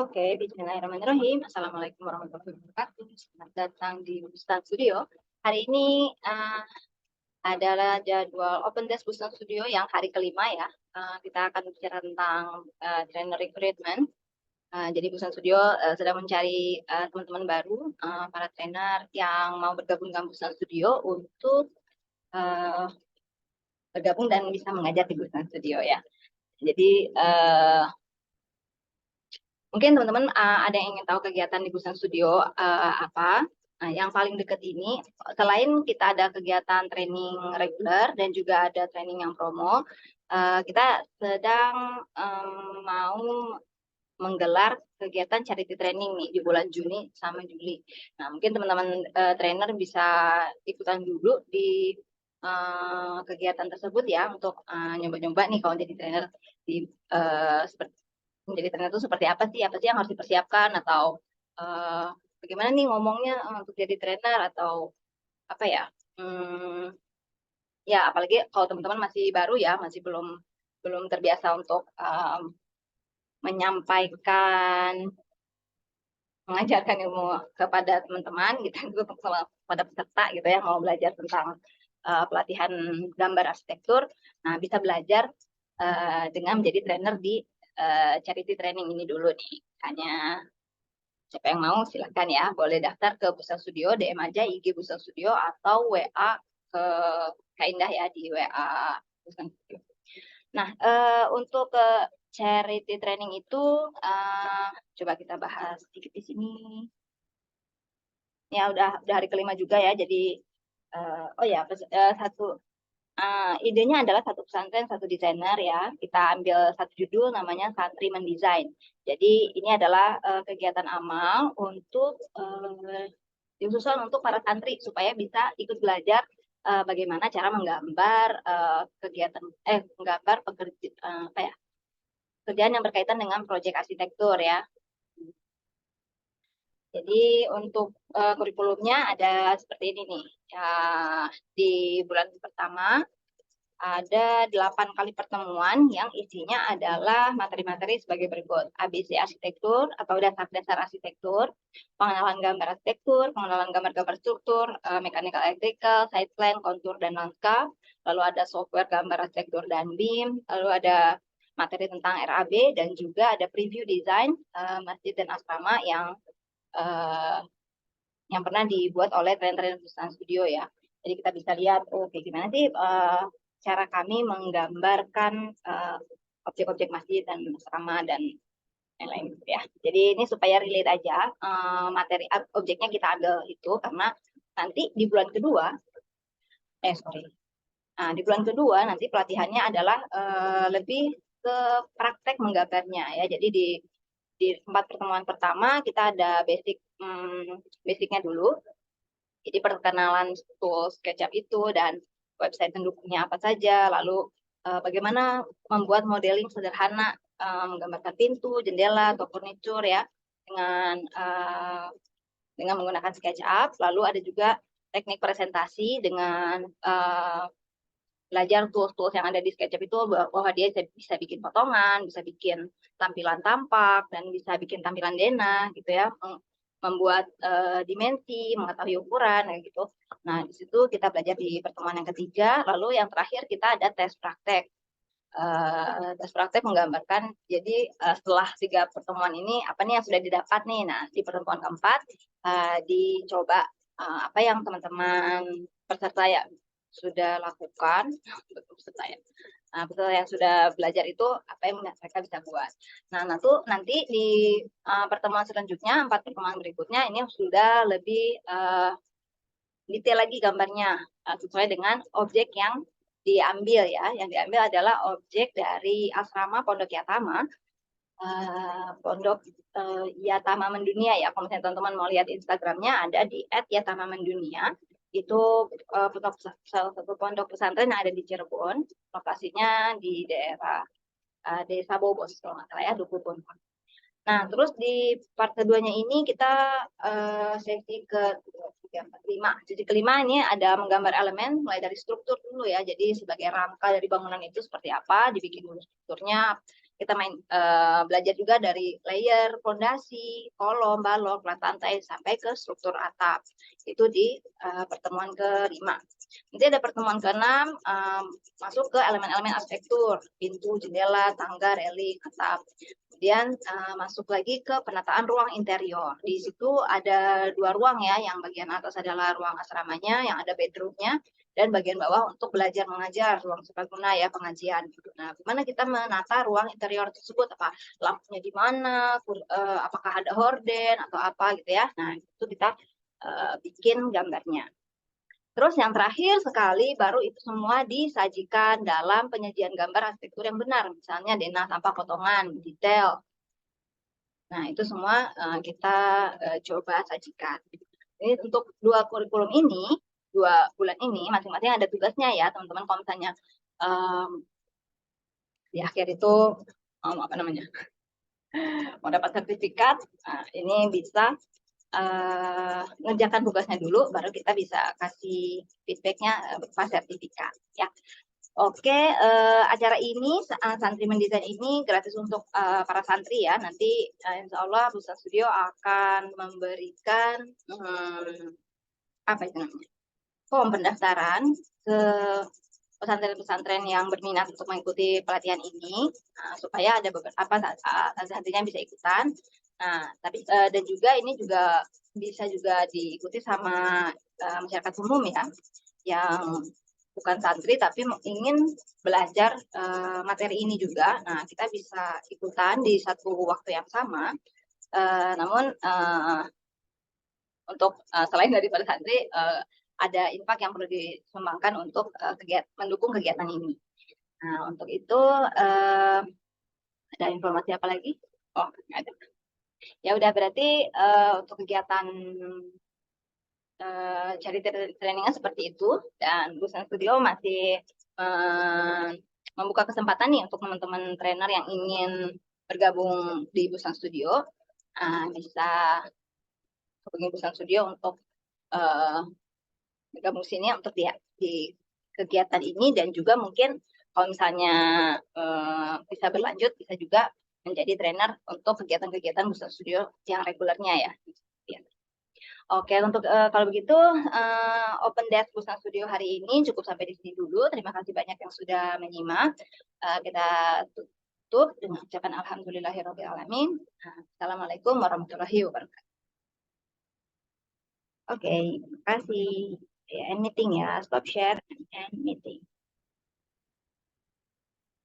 Oke, bismillahirrahmanirrahim. Assalamualaikum warahmatullahi wabarakatuh. Selamat datang di Bustan Studio. Hari ini adalah jadwal Open Desk Bustan Studio yang hari kelima ya. Kita akan bicara tentang trainer recruitment. Jadi Bustan Studio sedang mencari teman-teman baru, para trainer yang mau bergabung dengan Bustan Studio untuk bergabung dan bisa mengajar di Bustan Studio ya. Jadi mungkin teman-teman ada yang ingin tahu kegiatan di Busana Studio apa? Nah, yang paling dekat ini, selain kita ada kegiatan training reguler dan juga ada training yang promo, kita sedang mau menggelar kegiatan charity training nih di bulan Juni sama Juli. Nah, mungkin teman-teman trainer bisa ikutan dulu di kegiatan tersebut ya untuk nyoba-nyoba nih kalau jadi trainer di seperti menjadi trainer itu seperti apa sih? Apa sih yang harus dipersiapkan atau uh, bagaimana nih ngomongnya untuk jadi trainer atau apa ya? Ya apalagi kalau teman-teman masih baru ya, masih belum belum terbiasa untuk menyampaikan, mengajarkan ilmu kepada teman-teman gitu, kepada peserta gitu ya, mau belajar tentang pelatihan gambar arsitektur. Nah, bisa belajar dengan menjadi trainer di charity training ini dulu nih. Hanya siapa yang mau silahkan ya, boleh daftar ke Busana Studio, DM aja IG Busana Studio atau WA ke Kak Indah ya di WA Busana Studio. Nah, untuk ke charity training itu coba kita bahas sedikit di sini. Ya udah hari kelima juga ya, jadi oh ya satu idenya adalah satu pesantren, satu desainer ya. Kita ambil satu judul namanya Santri Mendesain. Jadi ini adalah kegiatan amal untuk dikhususkan untuk para santri supaya bisa ikut belajar bagaimana cara menggambar kegiatan menggambar apa ya, kerjaan yang berkaitan dengan proyek arsitektur ya. Jadi untuk kurikulumnya ada seperti ini nih. Ya, di bulan pertama ada 8 kali pertemuan yang isinya adalah materi-materi sebagai berikut. ABC arsitektur atau dasar-dasar arsitektur, pengenalan gambar arsitektur, pengenalan gambar-gambar struktur, mechanical electrical, site plan, kontur, dan lanskap. Lalu ada software gambar arsitektur dan BIM, lalu ada materi tentang RAB, dan juga ada preview desain masjid dan asrama yang pernah dibuat oleh trainer Busana Studio ya. Jadi kita bisa lihat, oh kayak gimana sih cara kami menggambarkan objek-objek masjid dan asrama dan lain-lain gitu ya. Jadi ini supaya relate aja materi objeknya kita ambil itu karena nanti di bulan kedua, sorry, nah, di bulan kedua nanti pelatihannya adalah lebih ke praktek menggambarnya ya. Jadi di tempat pertemuan pertama kita ada basicnya dulu. Jadi perkenalan tool SketchUp itu dan website pendukungnya apa saja, lalu bagaimana membuat modeling sederhana, menggambarkan pintu, jendela, atau furniture ya dengan menggunakan SketchUp. Lalu ada juga teknik presentasi dengan belajar tools-tools yang ada di SketchUp itu bahwa dia bisa bikin potongan, bisa bikin tampilan tampak, dan bisa bikin tampilan denah gitu ya, membuat dimensi, mengetahui ukuran kayak gitu. Nah, di situ kita belajar di pertemuan yang ketiga, lalu yang terakhir kita ada tes praktek. Tes praktek menggambarkan, jadi setelah 3 pertemuan ini, apa nih yang sudah didapat nih? Nah, di pertemuan keempat, dicoba apa yang teman-teman peserta ya sudah lakukan, peserta ya. Nah, peserta yang sudah belajar itu apa yang mereka bisa buat. Nah, nanti di pertemuan selanjutnya, 4 pertemuan berikutnya ini sudah lebih detail lagi gambarnya sesuai dengan objek yang diambil ya. Yang diambil adalah objek dari asrama Pondok Yatama. Pondok Yatama Mendunia ya. Kalau misalnya teman-teman mau lihat Instagramnya ada di @yatama mendunia. Itu salah satu pondok pesantren yang ada di Cirebon, lokasinya di daerah Desa Bobos kalau nggak salah ya, Duku Puntang. Nah, terus di part keduanya ini kita sesi ke 5. Sesi kelima ini ada menggambar elemen mulai dari struktur dulu ya. Jadi sebagai rangka dari bangunan itu seperti apa, dibikin dulu strukturnya, kita belajar juga dari layer, fondasi, kolom, balok, lantai sampai ke struktur atap. Itu di pertemuan ke-5. Nanti ada pertemuan ke-6 masuk ke elemen-elemen arsitektur, pintu, jendela, tangga, railing, atap. Kemudian masuk lagi ke penataan ruang interior. Di situ ada 2 ruang ya, yang bagian atas adalah ruang asramanya, yang ada bedroomnya, dan bagian bawah untuk belajar mengajar, ruang serbaguna ya, pengajian. Nah, gimana kita menata ruang interior tersebut? Apa lampunya di mana? Apakah ada horden atau apa gitu ya? Nah, itu kita bikin gambarnya. Terus yang terakhir sekali baru itu semua disajikan dalam penyajian gambar arsitektur yang benar. Misalnya denah tanpa potongan, detail. Nah, itu semua kita coba sajikan. Ini untuk 2 kurikulum ini, 2 bulan ini, masing-masing ada tugasnya ya, teman-teman. Kalau misalnya di akhir itu, apa namanya, mau dapat sertifikat, ini bisa ngerjakan tugasnya dulu, baru kita bisa kasih feedbacknya berupa sertifikat. Ya, oke. Acara ini, Santri Mendesain ini gratis untuk para santri ya. Nanti insya Allah Busana Studio akan memberikan apa itu namanya, form pendaftaran ke pesantren-pesantren yang berminat untuk mengikuti pelatihan ini, supaya ada beberapa santrinya bisa ikutan. Nah, tapi dan juga ini juga bisa juga diikuti sama masyarakat umum ya, yang bukan santri tapi ingin belajar materi ini juga. Nah, kita bisa ikutan di satu waktu yang sama. Namun untuk selain daripada santri, ada infak yang perlu disumbangkan untuk mendukung kegiatan ini. Nah, untuk itu ada informasi apa lagi? Oh, nggak ada. Ya udah, berarti untuk kegiatan charity trainingnya seperti itu, dan Busana Studio masih membuka kesempatan nih untuk teman-teman trainer yang ingin bergabung di Busana Studio, bisa hubungi Busana Studio untuk bergabung sini untuk di kegiatan ini, dan juga mungkin kalau misalnya bisa berlanjut, bisa juga menjadi trainer untuk kegiatan-kegiatan Busana Studio yang regulernya ya. Oke, untuk kalau begitu Open Desk Busana Studio hari ini cukup sampai di sini dulu. Terima kasih banyak yang sudah menyimak. Kita tutup dengan ucapan alhamdulillahirobbilalamin. Assalamualaikum warahmatullahi wabarakatuh. Oke, terima kasih. End meeting ya, stop share and end meeting.